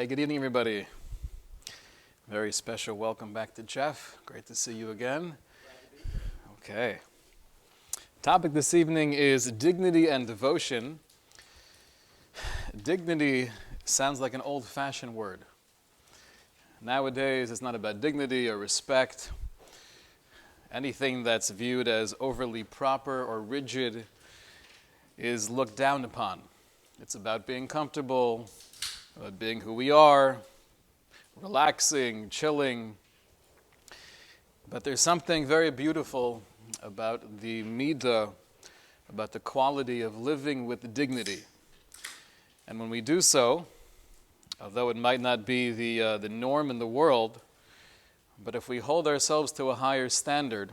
Hey, good evening, everybody. Very special welcome back to Jeff. Great to see you again. Okay. Topic this evening is dignity and devotion. Dignity sounds like an old-fashioned word. Nowadays, it's not about dignity or respect. Anything that's viewed as overly proper or rigid is looked down upon. It's about being comfortable, about being who we are, relaxing, chilling. But there's something very beautiful about the midah, about the quality of living with dignity. And when we do so, although it might not be the norm in the world, but if we hold ourselves to a higher standard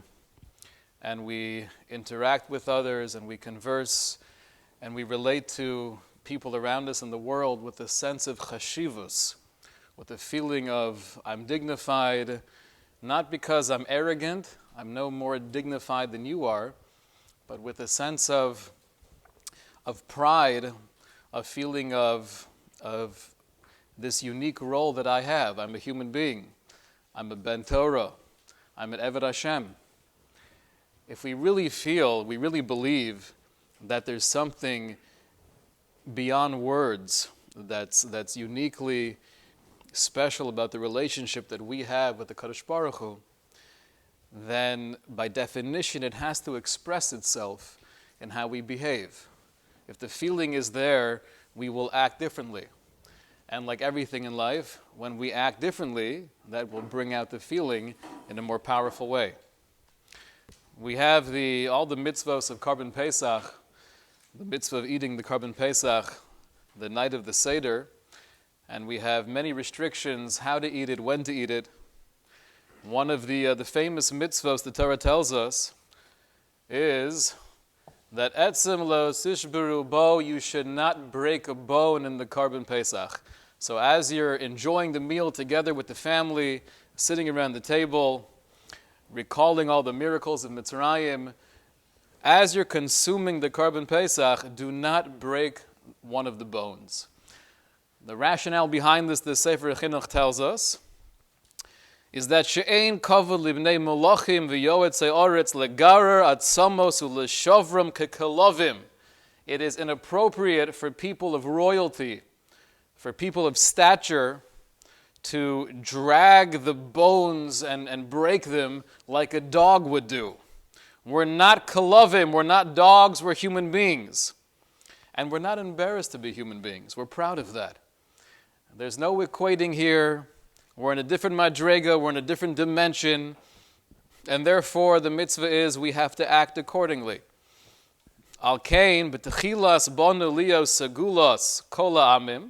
and we interact with others and we converse and we relate to people around us in the world with a sense of chashivus, with a feeling of I'm dignified, not because I'm arrogant, I'm no more dignified than you are, but with a sense of pride, a feeling of this unique role that I have. I'm a human being. I'm a ben Torah. I'm an Eved Hashem. If we really feel, we really believe that there's something beyond words that's uniquely special about the relationship that we have with the Kadosh Baruch Hu, then by definition it has to express itself in how we behave. If the feeling is there, we will act differently. And like everything in life, when we act differently, that will bring out the feeling in a more powerful way. We have all the mitzvahs of Korban Pesach, the mitzvah of eating the Korban Pesach, the night of the Seder, and we have many restrictions how to eat it, when to eat it. One of the famous mitzvahs the Torah tells us is that etzem lo tishberu bo, you should not break a bone in the Korban Pesach. So as you're enjoying the meal together with the family, sitting around the table, recalling all the miracles of Mitzrayim, as you're consuming the Korban Pesach, do not break one of the bones. The rationale behind this, the Sefer Chinuch tells us, is that she'ein kavod libnei molachim v'yoetzei oretz legarer atzamos u'leshovram kekelovim. It is inappropriate for people of royalty, for people of stature, to drag the bones and break them like a dog would do. We're not kelovim, we're not dogs, we're human beings. And we're not embarrassed to be human beings. We're proud of that. There's no equating here. We're in a different madrega, we're in a different dimension, and therefore the mitzvah is we have to act accordingly. Al kain b'techilas bonu lios segulos kol ha'amim.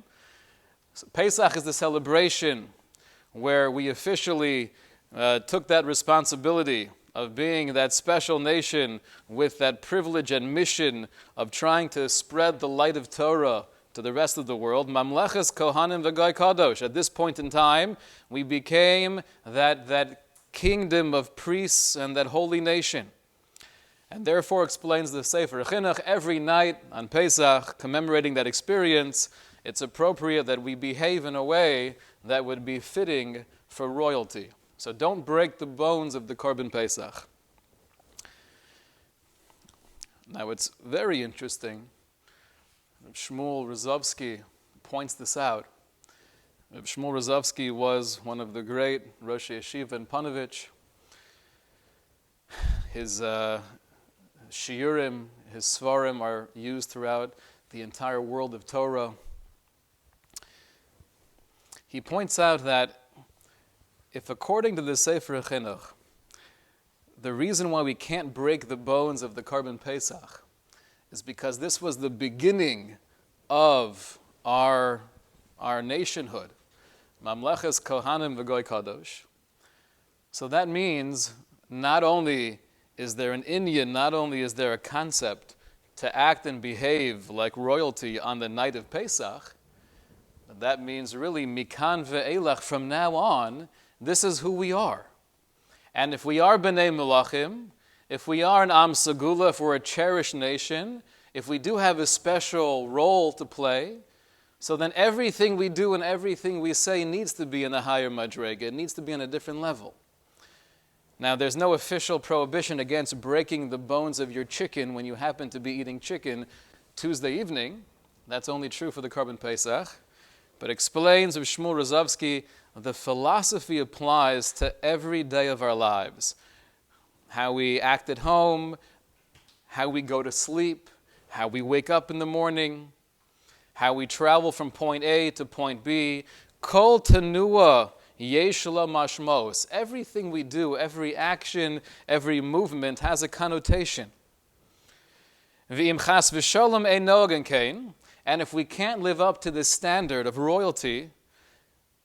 Pesach is the celebration where we officially took that responsibility of being that special nation with that privilege and mission of trying to spread the light of Torah to the rest of the world. Mamleches Kohanim v'Goy Kadosh. At this point in time, we became that kingdom of priests and that holy nation. And therefore explains the Sefer Chinuch, every night on Pesach, commemorating that experience, it's appropriate that we behave in a way that would be fitting for royalty. So don't break the bones of the Korban Pesach. Now it's very interesting. Shmuel Rozovsky points this out. Shmuel Rozovsky was one of the great Rosh Yeshiva in Panovich. His shiurim, his svarim are used throughout the entire world of Torah. He points out that if according to the Sefer Chinuch, the reason why we can't break the bones of the Korban Pesach is because this was the beginning of our nationhood. Mamleches Kohanim v'Goy Kadosh. So that means not only is there an inyan, not only is there a concept to act and behave like royalty on the night of Pesach, but that means really mikan ve'elach, from now on, this is who we are. And if we are b'nei melachim, if we are an Am Segula, if we're a cherished nation, if we do have a special role to play, So then everything we do and everything we say needs to be in a higher madrega. It needs to be on a different level. Now, there's no official prohibition against breaking the bones of your chicken when you happen to be eating chicken Tuesday evening. That's only true for the Korban Pesach. But explains of Shmuel Rozovsky, the philosophy applies to every day of our lives. How we act at home, how we go to sleep, how we wake up in the morning, how we travel from point A to point B. Kol tenua yesh la mashmos. Everything we do, every action, every movement has a connotation. V'im chas v'sholem eino gan kein. And if we can't live up to this standard of royalty,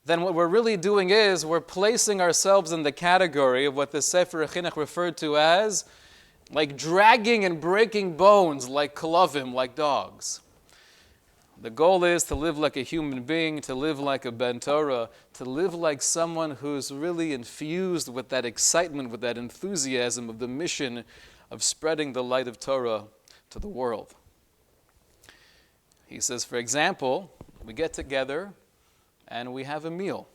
then what we're really doing is we're placing ourselves in the category of what the Sefer Chinuch referred to as like dragging and breaking bones like kalavim, like dogs. The goal is to live like a human being, to live like a Ben Torah, to live like someone who's really infused with that excitement, with that enthusiasm of the mission of spreading the light of Torah to the world. He says, for example, we get together and we have a meal.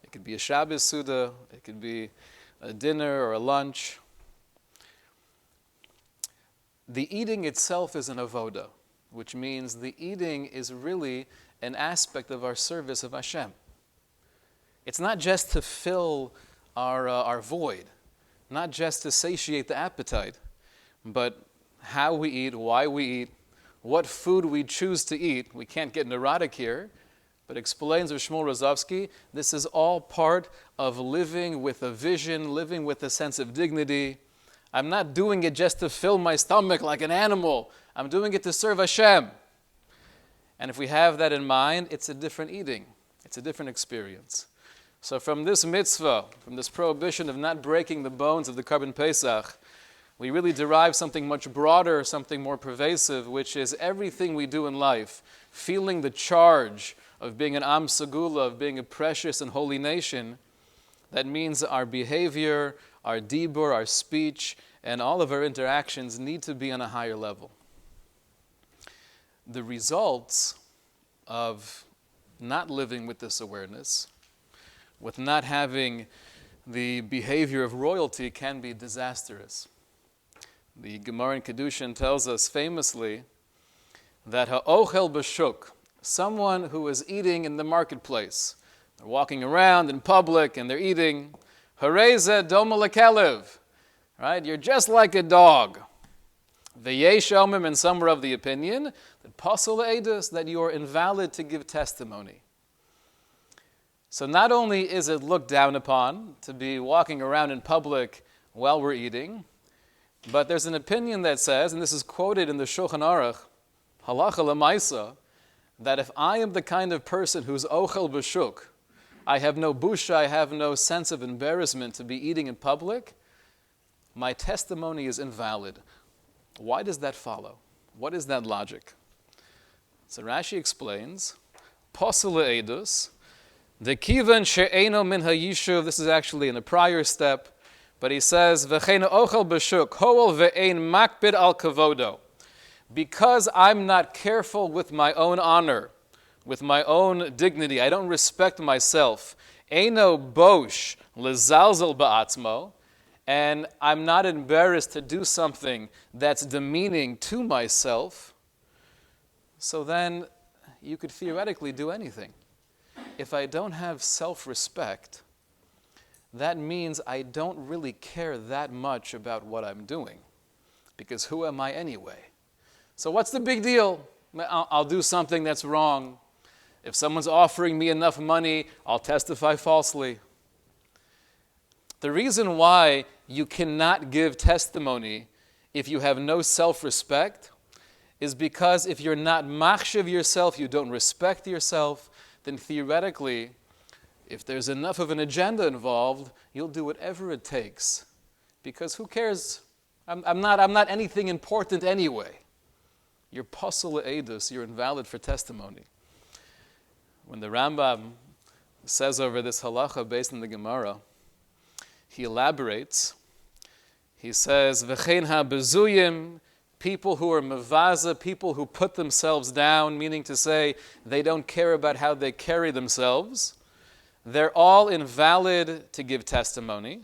It could be a Shabbos Suda, it could be a dinner or a lunch. The eating itself is an avoda, which means the eating is really an aspect of our service of Hashem. It's not just to fill our void, not just to satiate the appetite, but how we eat, why we eat, what food we choose to eat. We can't get neurotic here, but explains with Shmuel Rozovsky, this is all part of living with a vision, living with a sense of dignity. I'm not doing it just to fill my stomach like an animal. I'm doing it to serve Hashem. And if we have that in mind, it's a different eating. It's a different experience. So from this mitzvah, from this prohibition of not breaking the bones of the Korban Pesach, we really derive something much broader, something more pervasive, which is everything we do in life, feeling the charge of being an Am Segula, of being a precious and holy nation. That means our behavior, our dibur, our speech, and all of our interactions need to be on a higher level. The results of not living with this awareness, with not having the behavior of royalty, can be disastrous. The Gemara in Kedushin tells us famously that ha'ochel b'shuk, someone who is eating in the marketplace, they're walking around in public and they're eating, hareze doma lekelev, right? You're just like a dog. V'yesh omim, and some are of the opinion that pasol edus, that you are invalid to give testimony. So not only is it looked down upon to be walking around in public while we're eating, but there's an opinion that says, and this is quoted in the Shulchan Aruch, halacha l'maisa, that if I am the kind of person who's ochel b'shuk, I have no busha, I have no sense of embarrassment to be eating in public, my testimony is invalid. Why does that follow? What is that logic? So Rashi explains, posel edus, the kivan she'eno min ha'yishuv, this is actually in a prior step, but he says, V'chein ochel b'shuk, ho'ol ve'ein makbid al kavodo. Because I'm not careful with my own honor, with my own dignity, I don't respect myself. Eino bosh lezalzel ba'atzmo, and I'm not embarrassed to do something that's demeaning to myself. So then you could theoretically do anything. If I don't have self-respect, that means I don't really care that much about what I'm doing, because who am I anyway? So what's the big deal? I'll do something that's wrong. If someone's offering me enough money, I'll testify falsely. The reason why you cannot give testimony if you have no self-respect is because if you're not machshav yourself, you don't respect yourself, then theoretically, if there's enough of an agenda involved, you'll do whatever it takes. Because who cares? I'm not anything important anyway. You're pasul edus, you're invalid for testimony. When the Rambam says over this halacha based on the Gemara, he elaborates. He says, V'chein ha'bezuyim people who are mavaza, people who put themselves down, meaning to say they don't care about how they carry themselves, they're all invalid to give testimony.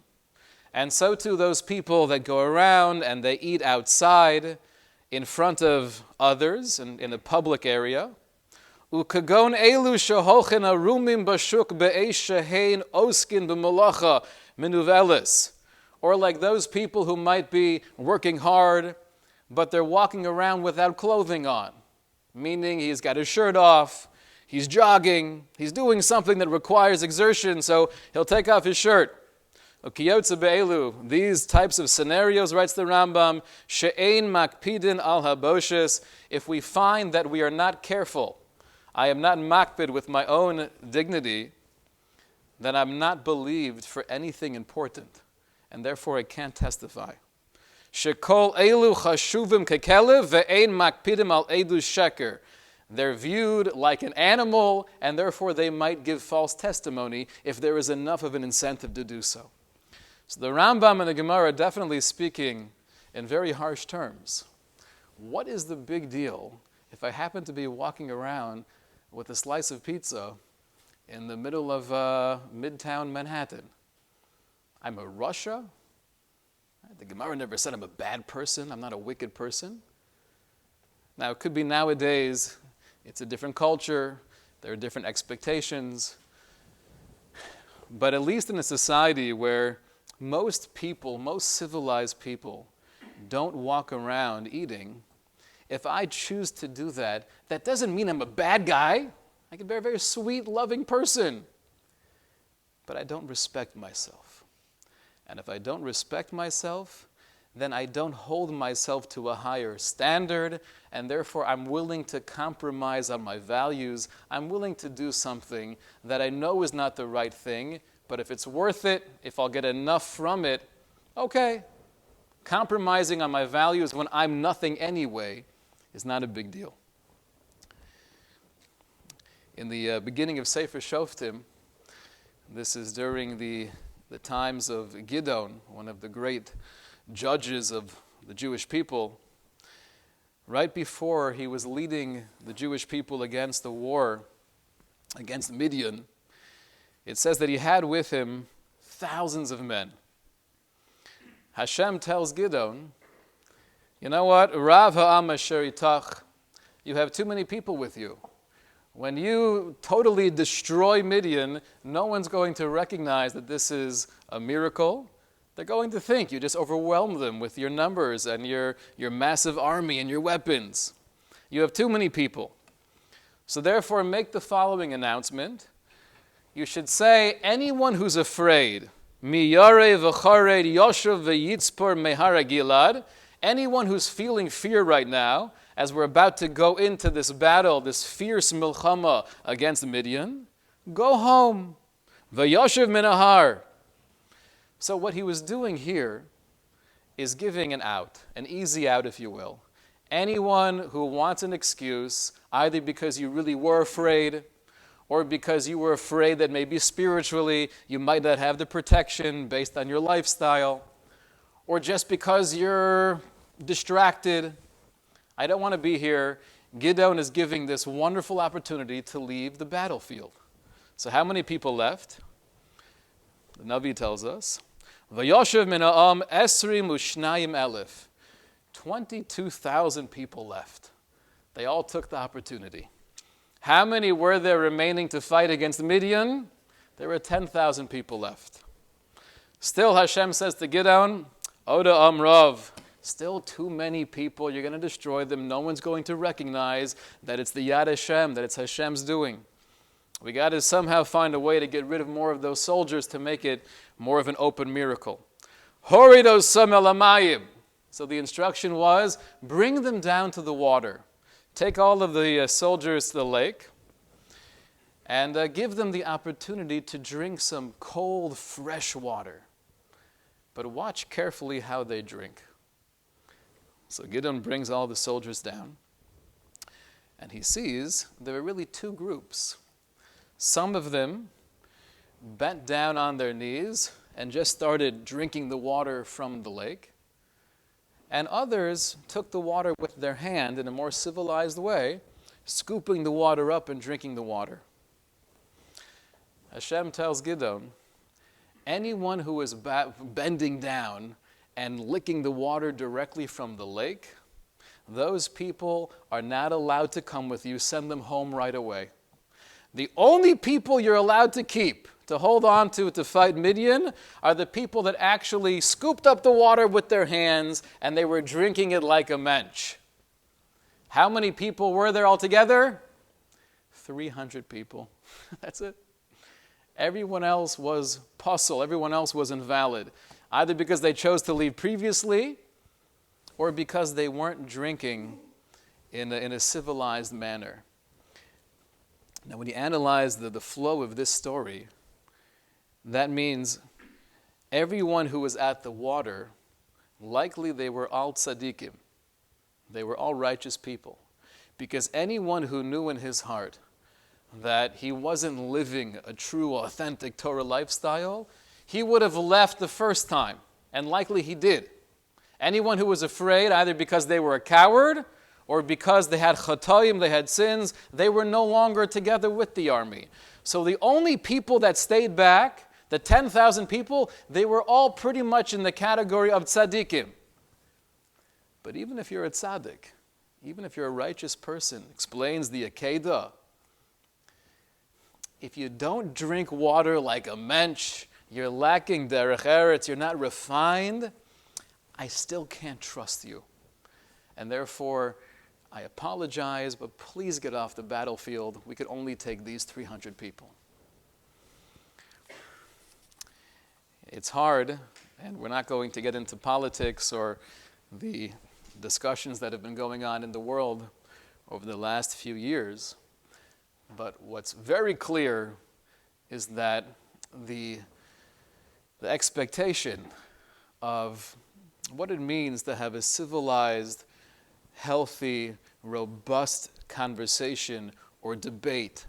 And so too those people that go around and they eat outside in front of others in a public area. Ukagon elu sheholchen arumim bashuk be'esh shehein oskin b'malacha minuvelis. Or like those people who might be working hard, but they're walking around without clothing on. Meaning he's got his shirt off, he's jogging, he's doing something that requires exertion, so he'll take off his shirt. Ukiyotze be'elu, these types of scenarios, writes the Rambam, she'ein makpidin al haboshes, if we find that we are not careful, I am not makpid with my own dignity, then I'm not believed for anything important, and therefore I can't testify. Shekol elu chashuvim kekelev ve'ein makpidim al edu sheker. They're viewed like an animal, and therefore they might give false testimony if there is enough of an incentive to do so. So the Rambam and the Gemara are definitely speaking in very harsh terms. What is the big deal if I happen to be walking around with a slice of pizza in the middle of Midtown Manhattan? I'm a Russia? The Gemara never said I'm a bad person, I'm not a wicked person. Now, it could be nowadays, it's a different culture, there are different expectations, but at least in a society where most people, most civilized people, don't walk around eating, if I choose to do that, that doesn't mean I'm a bad guy. I can be a very sweet, loving person. But I don't respect myself. And if I don't respect myself, then I don't hold myself to a higher standard, and therefore I'm willing to compromise on my values. I'm willing to do something that I know is not the right thing, but if it's worth it, if I'll get enough from it, okay. Compromising on my values when I'm nothing anyway is not a big deal. In the beginning of Sefer Shoftim, this is during the times of Gidon, one of the great judges of the Jewish people, right before he was leading the Jewish people against the war against Midian, it says that he had with him thousands of men. Hashem tells Gidon, you know what? Rav ha'am asher itach, you have too many people with you. When you totally destroy Midian, no one's going to recognize that this is a miracle. They're going to think you just overwhelmed them with your numbers and your massive army and your weapons. You have too many people. So therefore, make the following announcement. You should say, anyone who's afraid, mi yareh v'chared yoshev v'yitzpor mehara Gilad, anyone who's feeling fear right now, as we're about to go into this battle, this fierce milchama against Midian, go home. V'yoshev minahar. So what he was doing here is giving an out, an easy out, if you will. Anyone who wants an excuse, either because you really were afraid, or because you were afraid that maybe spiritually you might not have the protection based on your lifestyle, or just because you're distracted, I don't want to be here. Gidon is giving this wonderful opportunity to leave the battlefield. So how many people left? The Navi tells us, Vayoshev min ha'am esrim u'shnayim elef. 22,000 people left. They all took the opportunity. How many were there remaining to fight against Midian? There were 10,000 people left. Still Hashem says to Gidon, Oda Amrav, still too many people, you're going to destroy them. No one's going to recognize that it's the Yad Hashem, that it's Hashem's doing. We got to somehow find a way to get rid of more of those soldiers to make it more of an open miracle. Horidos samelamayim. So the instruction was, bring them down to the water. Take all of the soldiers to the lake and give them the opportunity to drink some cold, fresh water. But watch carefully how they drink. So Gidon brings all the soldiers down, and he sees there are really two groups. Some of them bent down on their knees and just started drinking the water from the lake. and others took the water with their hand in a more civilized way, scooping the water up and drinking the water. Hashem tells Gideon, anyone who is bending down and licking the water directly from the lake, those people are not allowed to come with you. Send them home right away. The only people you're allowed to keep, to hold on to fight Midian, are the people that actually scooped up the water with their hands and they were drinking it like a mensch. How many people were there altogether? 300 people. That's it. Everyone else was puzzle. Everyone else was invalid, either because they chose to leave previously or because they weren't drinking in a civilized manner. Now, when you analyze the flow of this story, that means everyone who was at the water, likely they were all tzaddikim. They were all righteous people. Because anyone who knew in his heart that he wasn't living a true, authentic Torah lifestyle, he would have left the first time, and likely he did. Anyone who was afraid, either because they were a coward or because they had chatoim, they had sins, they were no longer together with the army. So the only people that stayed back, the 10,000 people, they were all pretty much in the category of tzaddikim. But even if you're a tzaddik, even if you're a righteous person, explains the Akedah, if you don't drink water like a mensch, you're lacking derech eretz, you're not refined, I still can't trust you. And therefore, I apologize, but please get off the battlefield. We could only take these 300 people. It's hard, and we're not going to get into politics or the discussions that have been going on in the world over the last few years. But what's very clear is that the expectation of what it means to have a civilized, healthy, robust conversation or debate,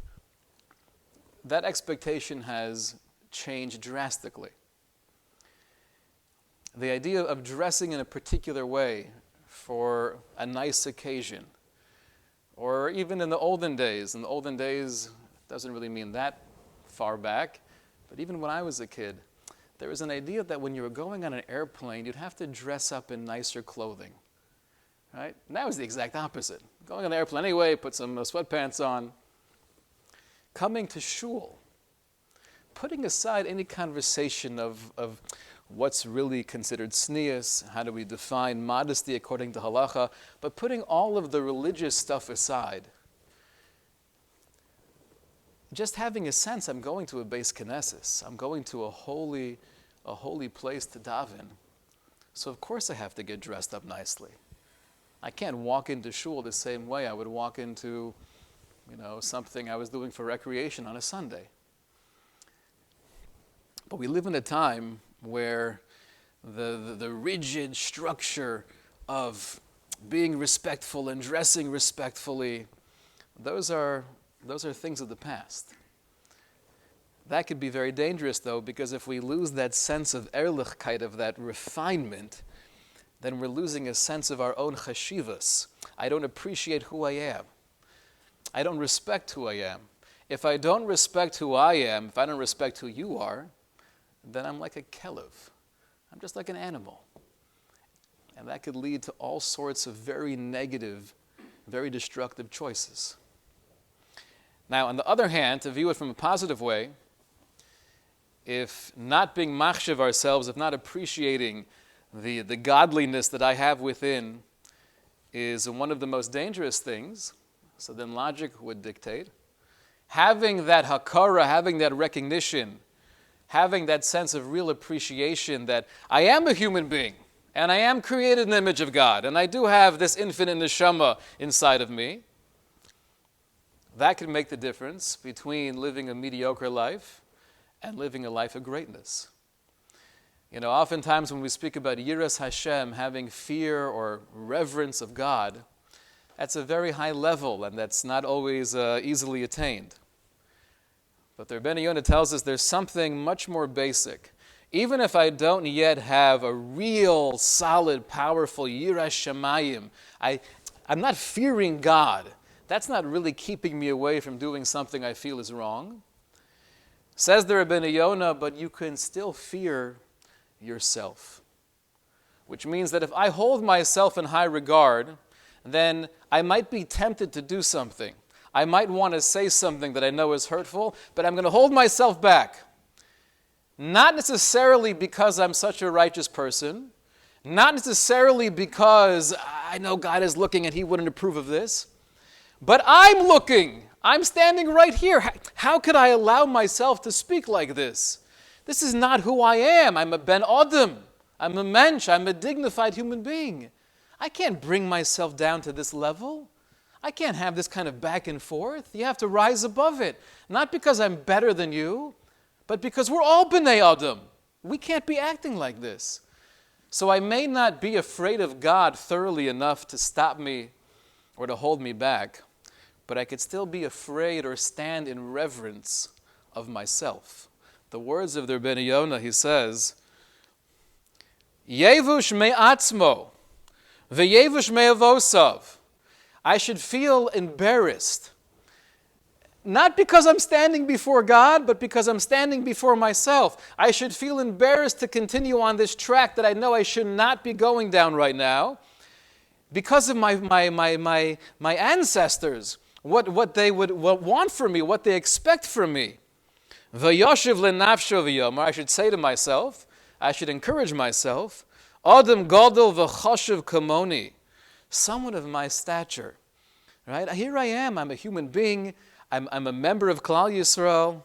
that expectation has changed drastically. The idea of dressing in a particular way for a nice occasion, or even in the olden days, it doesn't really mean that far back, but even when I was a kid, there was an idea that when you were going on an airplane, you'd have to dress up in nicer clothing. Right? Now it's the exact opposite. Going on the airplane anyway, put some sweatpants on. Coming to shul, putting aside any conversation of what's really considered tznius, how do we define modesty according to halacha, but putting all of the religious stuff aside, just having a sense, I'm going to a beis knesses, I'm going to a holy place to daven, so of course I have to get dressed up nicely. I can't walk into shul the same way I would walk into, something I was doing for recreation on a Sunday. But we live in a time where the rigid structure of being respectful and dressing respectfully, those are things of the past. That could be very dangerous, though, because if we lose that sense of ehrlichkeit, of that refinement, then we're losing a sense of our own chashivas. I don't appreciate who I am. I don't respect who I am. If I don't respect who I am, if I don't respect who you are, then I'm like a kelev. I'm just like an animal. And that could lead to all sorts of very negative, very destructive choices. Now, on the other hand, to view it from a positive way, if not being machshav ourselves, if not appreciating the godliness that I have within is one of the most dangerous things, so then logic would dictate. Having that hakara, having that recognition, having that sense of real appreciation that I am a human being, and I am created in the image of God, and I do have this infinite neshama inside of me, that can make the difference between living a mediocre life and living a life of greatness. Oftentimes when we speak about yiras Hashem, having fear or reverence of God, that's a very high level, and that's not always easily attained. But the Rebbeinu Yonah tells us there's something much more basic. even if I don't yet have a real, solid, powerful yiras shamayim, I'm not fearing God. That's not really keeping me away from doing something I feel is wrong. Says the Rabbi Light, but you can still fear yourself. Which means that if I hold myself in high regard, then I might be tempted to do something. I might want to say something that I know is hurtful, but I'm going to hold myself back. Not necessarily because I'm such a righteous person, not necessarily because I know God is looking and He wouldn't approve of this, but I'm looking. I'm standing right here. How could I allow myself to speak like this? This is not who I am. I'm a ben Adam. I'm a mensch. I'm a dignified human being. I can't bring myself down to this level. I can't have this kind of back and forth. You have to rise above it. Not because I'm better than you, but because we're all b'nai Adam. We can't be acting like this. So I may not be afraid of God thoroughly enough to stop me or to hold me back, but I could still be afraid or stand in reverence of myself. The words of the Rabbi Light, he says, Yevush me'atzmo, ve'yevush me'avosav. I should feel embarrassed. Not because I'm standing before God, but because I'm standing before myself. I should feel embarrassed to continue on this track that I know I should not be going down right now because of my ancestors, what they would want from me, what they expect from me. V'yoshiv lenafsho v'yomer, I should say to myself, I should encourage myself, Adam gadol v'choshev kamoni, someone of my stature. Right? Here I am, I'm a human being, I'm a member of Klal Yisrael.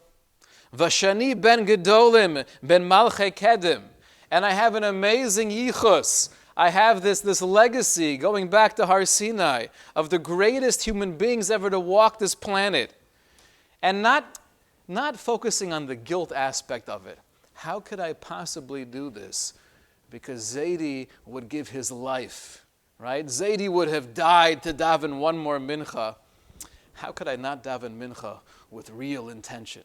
Vashani ben gedolim ben malchei kedim. And I have an amazing yichus. I have this legacy going back to Har Sinai of the greatest human beings ever to walk this planet. And not focusing on the guilt aspect of it. How could I possibly do this? Because Zaidi would give his life. Right? Zaidi would have died to daven one more mincha. How could I not daven mincha with real intention?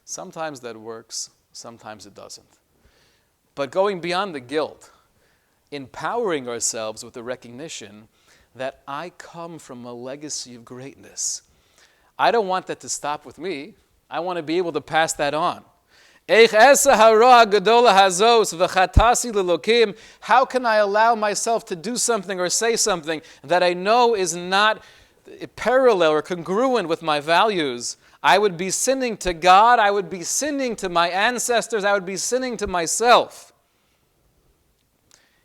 Sometimes that works, sometimes it doesn't. But going beyond the guilt, empowering ourselves with the recognition that I come from a legacy of greatness. I don't want that to stop with me. I want to be able to pass that on. How can I allow myself to do something or say something that I know is not parallel or congruent with my values? I would be sinning to God, I would be sinning to my ancestors, I would be sinning to myself.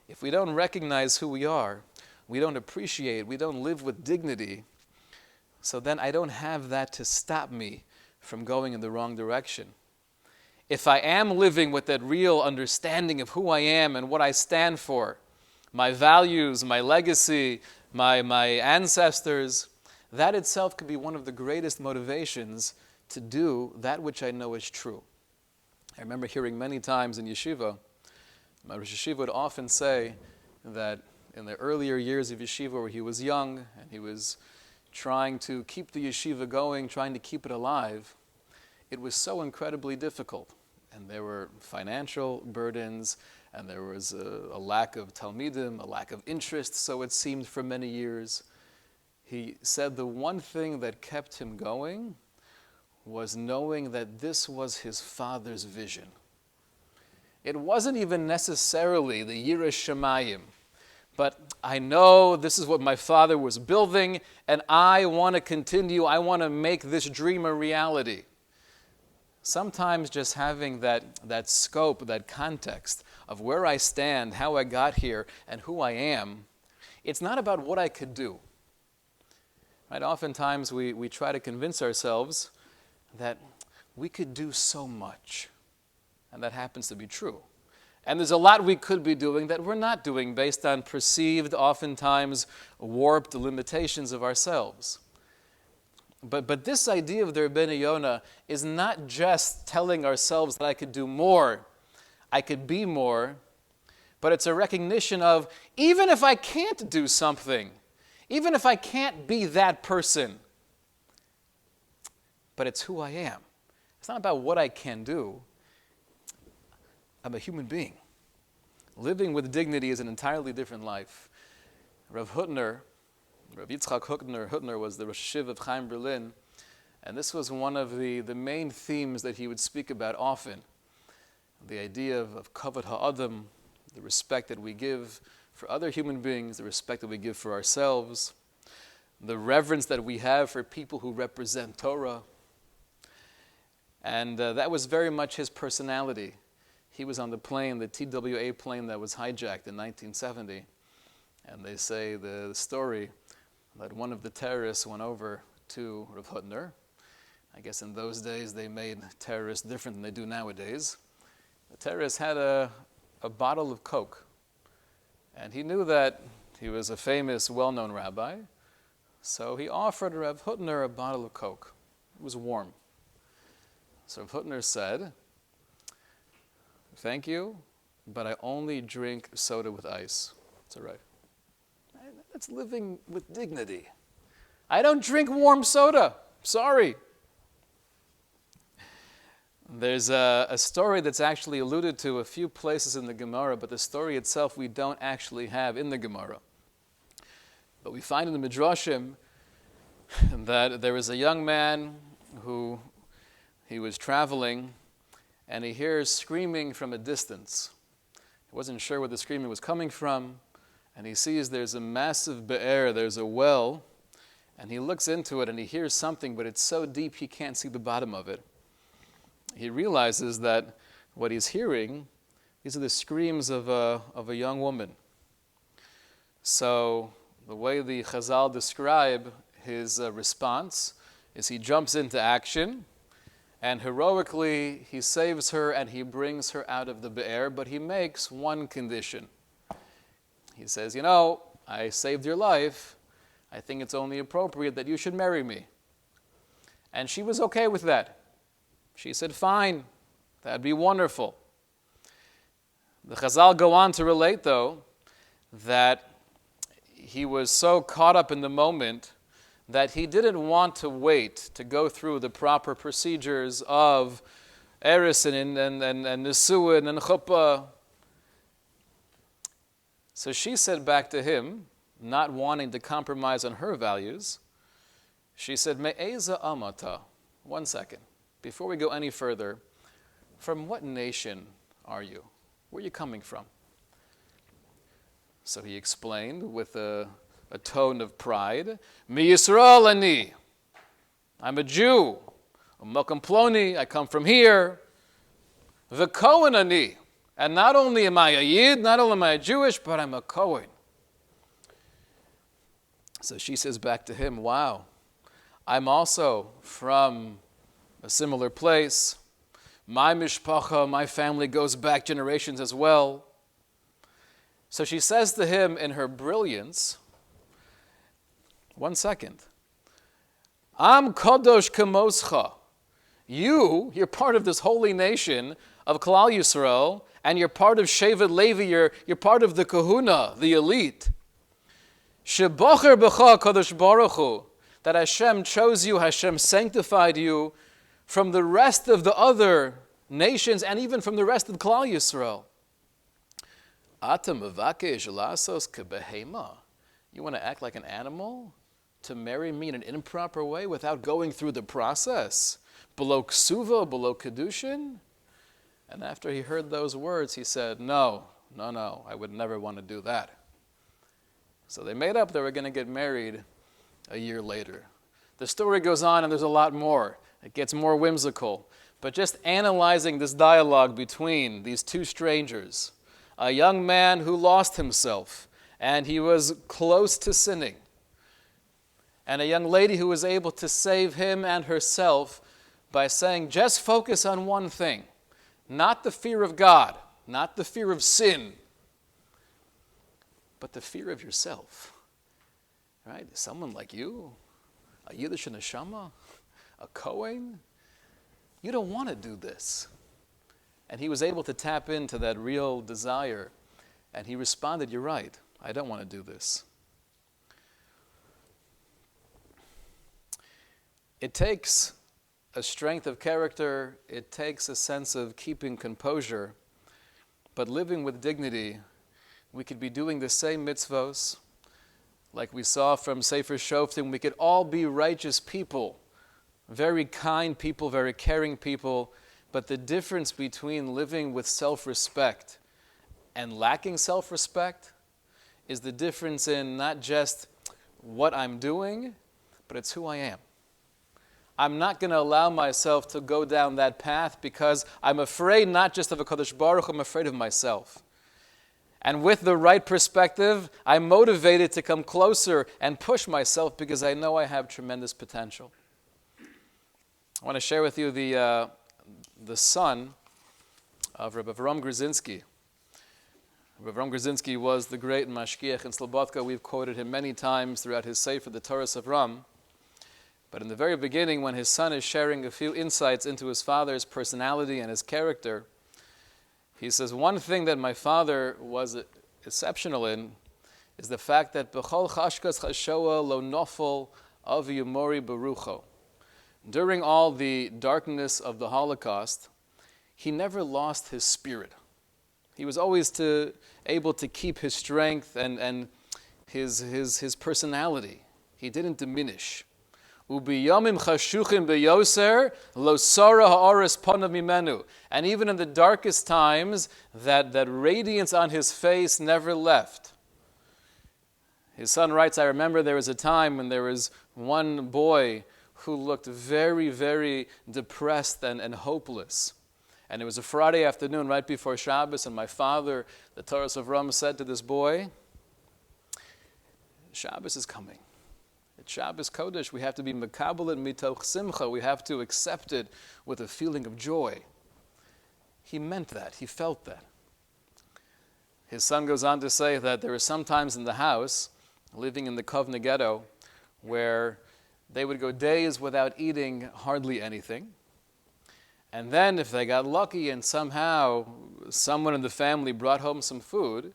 If we don't recognize who we are, we don't appreciate, we don't live with dignity, so then I don't have that to stop me from going in the wrong direction. If I am living with that real understanding of who I am and what I stand for, my values, my legacy, my ancestors, that itself could be one of the greatest motivations to do that which I know is true. I remember hearing many times in yeshiva, my Rosh Yeshiva would often say that in the earlier years of yeshiva where he was young and he was trying to keep the yeshiva going, trying to keep it alive, it was so incredibly difficult. And there were financial burdens, and there was a lack of talmidim, a lack of interest, so it seemed for many years. He said the one thing that kept him going was knowing that this was his father's vision. It wasn't even necessarily the yiras shamayim, but I know this is what my father was building, and I want to continue, I want to make this dream a reality. Sometimes just having that scope, that context of where I stand, how I got here, and who I am, it's not about what I could do. Right? Oftentimes we try to convince ourselves that we could do so much, and that happens to be true. And there's a lot we could be doing that we're not doing based on perceived, oftentimes warped limitations of ourselves. But this idea of the Rabbi Light is not just telling ourselves that I could do more, I could be more, but it's a recognition of even if I can't do something, even if I can't be that person, but it's who I am. It's not about what I can do. I'm a human being. Living with dignity is an entirely different life. Rav Yitzchak Hutner was the Rosh Hashiv of Chaim Berlin, and this was one of the main themes that he would speak about often. The idea of kavod ha'adam, the respect that we give for other human beings, the respect that we give for ourselves, the reverence that we have for people who represent Torah. And that was very much his personality. He was on the plane, the TWA plane that was hijacked in 1970. And they say the story that one of the terrorists went over to Rav Hutner. I guess in those days they made terrorists different than they do nowadays. The terrorist had a bottle of Coke. And he knew that he was a famous, well-known rabbi. So he offered Rav Hutner a bottle of Coke. It was warm. So Rav Hutner said, "Thank you, but I only drink soda with ice." It's all right. That's living with dignity. I don't drink warm soda. Sorry. There's a story that's actually alluded to a few places in the Gemara, but the story itself we don't actually have in the Gemara. But we find in the Midrashim that there was a young man who he was traveling and he hears screaming from a distance. He wasn't sure where the screaming was coming from, and he sees there's a massive be'er, there's a well, and he looks into it and he hears something, but it's so deep he can't see the bottom of it. He realizes that what he's hearing, these are the screams of a young woman. So the way the Chazal describe his response is he jumps into action, and heroically he saves her and he brings her out of the be'er, but he makes one condition. He says, I saved your life. I think it's only appropriate that you should marry me. And she was okay with that. She said, fine, that'd be wonderful. The Chazal go on to relate, though, that he was so caught up in the moment that he didn't want to wait to go through the proper procedures of eris and nisuin and chuppah. So she said back to him, not wanting to compromise on her values, she said, Me'eza amata. 1 second. Before we go any further, from what nation are you? Where are you coming from? So he explained with a tone of pride, Mi Yisrael ani. I'm a Jew. Malcolm Ploni, I come from here. The Kohen ani. And not only am I a Yid, not only am I Jewish, but I'm a Kohen. So she says back to him, wow, I'm also from a similar place. My mishpacha, my family goes back generations as well. So she says to him in her brilliance, 1 second, Am kadosh kamoscha. You're part of this holy nation of Klal Yisrael, and you're part of Shevet Levi, you're part of the kahuna, the elite. Shebocher b'cha kadosh baruch hu, that Hashem chose you, Hashem sanctified you from the rest of the other nations and even from the rest of Klal Yisrael. Ata mevakesh lasos kebehema. You want to act like an animal? To marry me in an improper way without going through the process? Below ksuva, below kedushin? And after he heard those words, he said, no, I would never want to do that. So they made up they were going to get married a year later. The story goes on and there's a lot more. It gets more whimsical. But just analyzing this dialogue between these two strangers, a young man who lost himself and he was close to sinning, and a young lady who was able to save him and herself by saying, just focus on one thing, not the fear of God, not the fear of sin, but the fear of yourself. Right? Someone like you, a Yiddish neshama, a Kohen, you don't want to do this. And he was able to tap into that real desire, and he responded, you're right, I don't want to do this. It takes a strength of character, it takes a sense of keeping composure but living with dignity. We could be doing the same mitzvos, like we saw from Sefer Shoftim. We could all be righteous people, very kind people, very caring people, but the difference between living with self-respect and lacking self-respect is the difference in not just what I'm doing, but it's who I am. I'm not going to allow myself to go down that path because I'm afraid not just of a Kadosh Baruch Hu, I'm afraid of myself. And with the right perspective, I'm motivated to come closer and push myself because I know I have tremendous potential. I want to share with you the son of Rabbi Avram Grzinski. Rabbi Avram Grzinski was the great mashgiach in Slobodka. We've quoted him many times throughout his sefer, the Torah of Ram. But in the very beginning, when his son is sharing a few insights into his father's personality and his character, he says, one thing that my father was exceptional in is the fact that B'chol chashkas chashoa lo nofel avi yomori berucho. During all the darkness of the Holocaust, he never lost his spirit. He was always able to keep his strength and his personality. He didn't diminish. Ubiyamim chashuchim beyoser lo sara ha'aris panav mimenu. And even in the darkest times, that radiance on his face never left. His son writes, I remember there was a time when there was one boy who looked very, very depressed and hopeless. And it was a Friday afternoon right before Shabbos, and my father, the Torah of Ram, said to this boy, Shabbos is coming. It's Shabbos Kodesh. We have to be mekabel it mitoch simcha. We have to accept it with a feeling of joy. He meant that. He felt that. His son goes on to say that there were some times in the house, living in the Kovna ghetto, where they would go days without eating hardly anything. And then if they got lucky and somehow someone in the family brought home some food,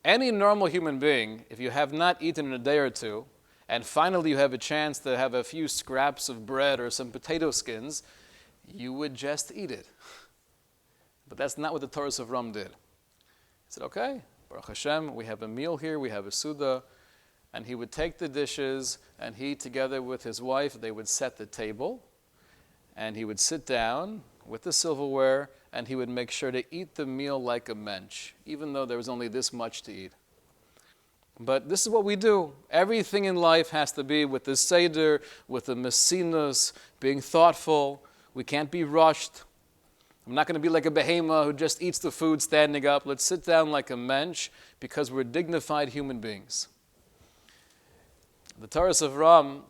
any normal human being, if you have not eaten in a day or two, and finally you have a chance to have a few scraps of bread or some potato skins, you would just eat it. But that's not what the Torah of Ram did. He said, okay, Baruch Hashem, we have a meal here, we have a Suda, and he would take the dishes, and he, together with his wife, they would set the table, and he would sit down with the silverware, and he would make sure to eat the meal like a mensch, even though there was only this much to eat. But this is what we do. Everything in life has to be with the seder, with the mesinus, being thoughtful. We can't be rushed. I'm not going to be like a behemoth who just eats the food standing up. Let's sit down like a mensch because we're dignified human beings. The Torah of Ram,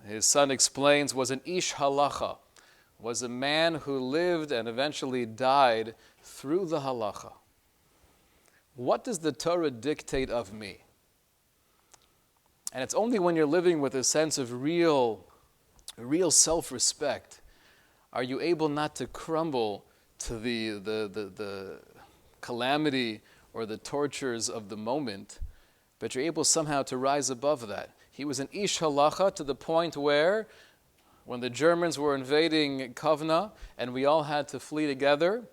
his son explains, was an ish halacha, was a man who lived and eventually died through the halacha. What does the Torah dictate of me? And it's only when you're living with a sense of real self-respect are you able not to crumble to the calamity or the tortures of the moment, but you're able somehow to rise above that. He was an ish halacha to the point where when the Germans were invading Kovna and we all had to flee together,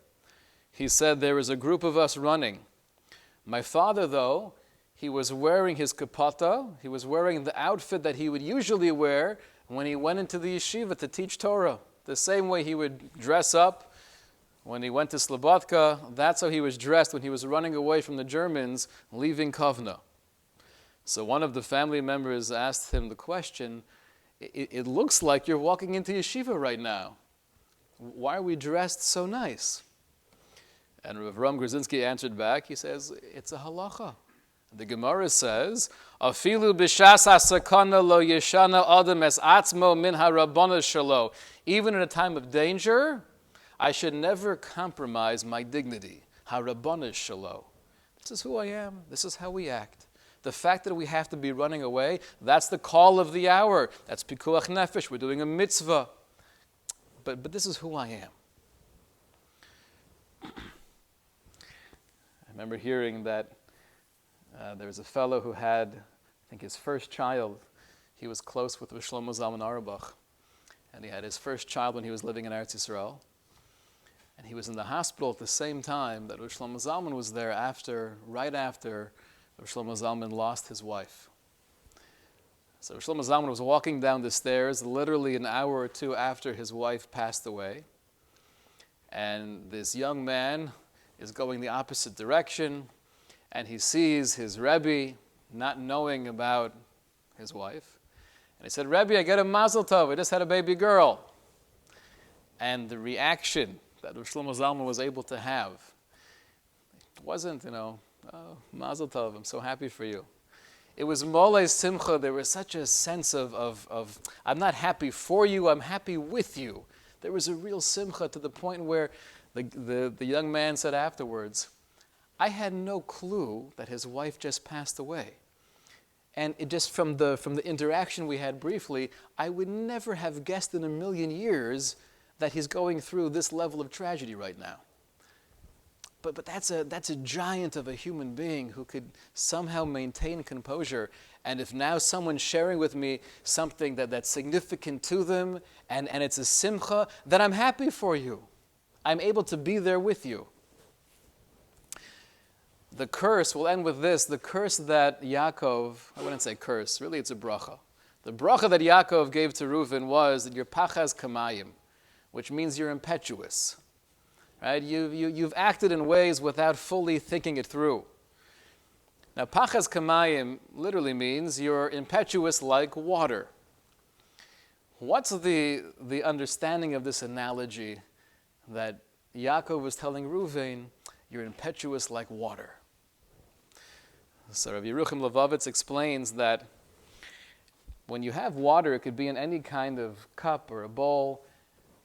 he said, there was a group of us running. My father, though, he was wearing his kapata, he was wearing the outfit that he would usually wear when he went into the yeshiva to teach Torah. The same way he would dress up when he went to Slobodka, that's how he was dressed when he was running away from the Germans, leaving Kovna. So one of the family members asked him the question, it looks like you're walking into yeshiva right now. Why are we dressed so nice? And Rav Ram Grzinski answered back, he says, it's a halacha. The Gemara says, Afilu b'shas hasakana lo yeshana adam es atzmo min harabbanos shelo. Even in a time of danger, I should never compromise my dignity. Harabbanos shelo. This is who I am. This is how we act. The fact that we have to be running away, that's the call of the hour. That's pikuach nefesh. We're doing a mitzvah. But this is who I am. I remember hearing that there was a fellow who had, I think, his first child. He was close with Shlomo Zalman Auerbach, and he had his first child when he was living in Eretz Yisrael. And he was in the hospital at the same time that Rav Shlomo Zalman was there right after Rav Shlomo Zalman lost his wife. So Rav Shlomo Zalman was walking down the stairs literally an hour or two after his wife passed away. And this young man is going the opposite direction, and he sees his Rebbe not knowing about his wife. And he said, "Rebbe, I get a mazel tov. I just had a baby girl." And the reaction that Rav Shlomo Zalman was able to have wasn't, "Oh, mazel tov, I'm so happy for you." It was molei simcha. There was such a sense of I'm not happy for you, I'm happy with you. There was a real simcha to the point where the young man said afterwards, "I had no clue that his wife just passed away. And it just from the interaction we had briefly, I would never have guessed in a million years that he's going through this level of tragedy right now." But that's a giant of a human being who could somehow maintain composure. And if now someone's sharing with me something that's significant to them, and it's a simcha, then I'm happy for you. I'm able to be there with you. The curse, we'll end with this, the curse that Yaakov, I wouldn't say curse, really it's a bracha. The bracha that Yaakov gave to Reuven was that you're pachas kamayim, which means you're impetuous. Right? You've acted in ways without fully thinking it through. Now, pachas kamayim literally means you're impetuous like water. What's the understanding of this analogy that Yaakov was telling Reuven, you're impetuous like water? So Rabbi Yeruchim Levovitz explains that when you have water, it could be in any kind of cup or a bowl.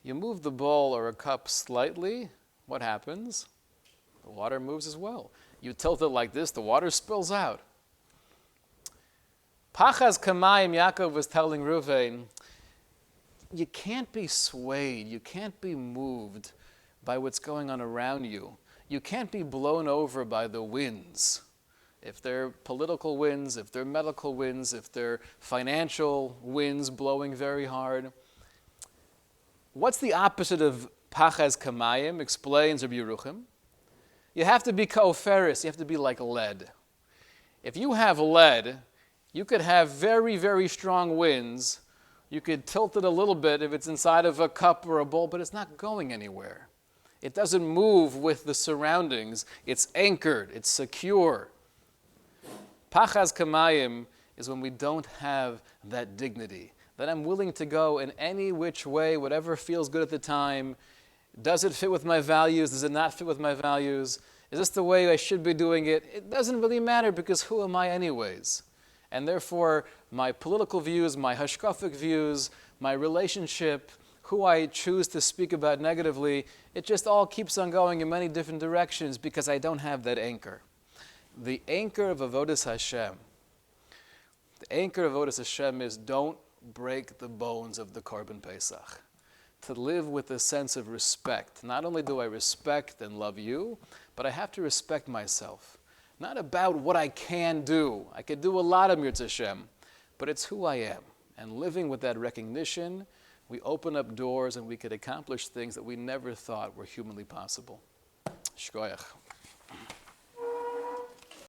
You move the bowl or a cup slightly, what happens? The water moves as well. You tilt it like this, the water spills out. Pachas kamayim, Yaakov was telling Reuven, you can't be swayed, you can't be moved by what's going on around you. You can't be blown over by the winds. If they're political winds, if they're medical winds, if they're financial winds blowing very hard. What's the opposite of pachas kamayim? Explains Rabbi Yeruchim. You have to be ka'oferis, you have to be like lead. If you have lead, you could have very, very strong winds. You could tilt it a little bit if it's inside of a cup or a bowl, but it's not going anywhere. It doesn't move with the surroundings. It's anchored, it's secure. Pachas kamayim is when we don't have that dignity, that I'm willing to go in any which way, whatever feels good at the time. Does it fit with my values? Does it not fit with my values? Is this the way I should be doing it? It doesn't really matter because who am I anyways? And therefore, my political views, my hashkafic views, my relationship, who I choose to speak about negatively, it just all keeps on going in many different directions because I don't have that anchor. The anchor of Avodas Hashem, is don't break the bones of the Korban Pesach. To live with a sense of respect. Not only do I respect and love you, but I have to respect myself. Not about what I can do. I could do a lot of Mirz Hashem, but it's who I am. And living with that recognition, we open up doors and we could accomplish things that we never thought were humanly possible. Shkoyach.